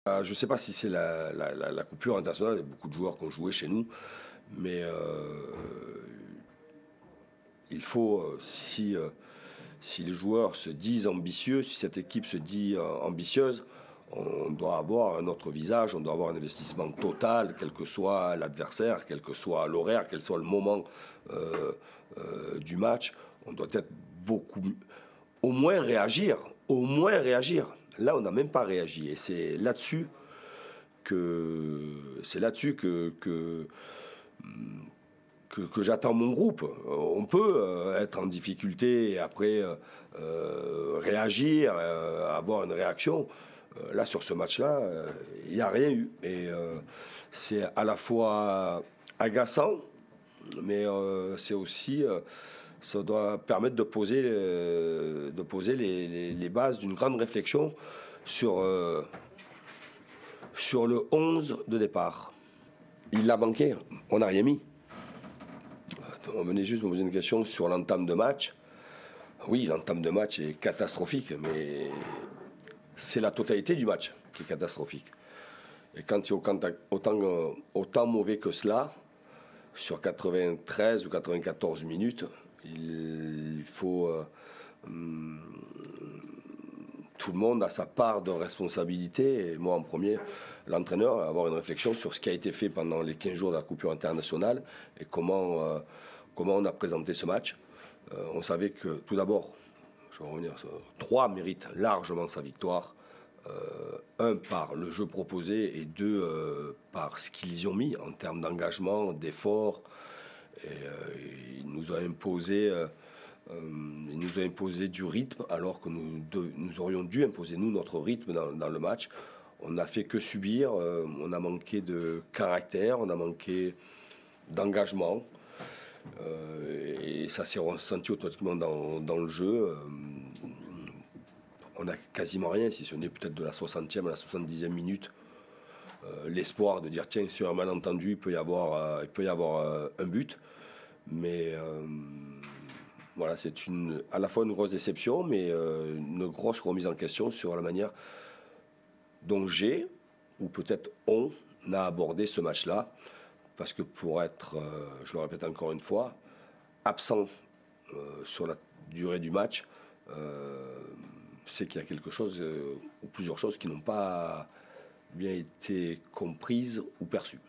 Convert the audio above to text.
Je ne sais pas si c'est la coupure internationale, il y a beaucoup de joueurs qui ont joué chez nous, mais il faut, si les joueurs se disent ambitieux, si cette équipe se dit ambitieuse, on doit avoir un autre visage, on doit avoir un investissement total, quel que soit l'adversaire, quel que soit l'horaire, quel soit le moment euh, du match. On doit être beaucoup, au moins réagir, au moins réagir. Là, on n'a même pas réagi, et c'est là-dessus que j'attends mon groupe. On peut être en difficulté et après réagir, avoir une réaction. Là, sur ce match-là, il n'y a rien eu. Et c'est à la fois agaçant, mais c'est aussi, ça doit permettre de poser les bases d'une grande réflexion sur, sur le 11 de départ. Il l'a manqué, on n'a rien mis. On venait juste me poser une question sur l'entame de match. Oui, l'entame de match est catastrophique, mais c'est la totalité du match qui est catastrophique. Et quand il est autant mauvais que cela, sur 93 ou 94 minutes, il faut. Tout le monde a sa part de responsabilité, et moi en premier, l'entraîneur, avoir une réflexion sur ce qui a été fait pendant les 15 jours de la coupure internationale et comment on a présenté ce match. On savait que, tout d'abord, je vais revenir sur 3 méritent largement sa victoire. Un par le jeu proposé et deux par ce qu'ils y ont mis en termes d'engagement, d'effort. Et, il nous a imposé. Il nous a imposé du rythme alors que nous aurions dû imposer nous notre rythme dans le match. On n'a fait que subir, on a manqué de caractère, on a manqué d'engagement. Et ça s'est ressenti automatiquement dans le jeu. On n'a quasiment rien, si ce n'est peut-être de la 60e à la 70e minute. L'espoir de dire tiens, sur un malentendu, il peut y avoir un but. Mais voilà, c'est à la fois une grosse déception, mais une grosse remise en question sur la manière dont ou peut-être on, a abordé ce match-là. Parce que pour être, je le répète encore une fois, absent sur la durée du match, c'est qu'il y a quelque chose ou plusieurs choses qui n'ont pas bien été comprises ou perçues.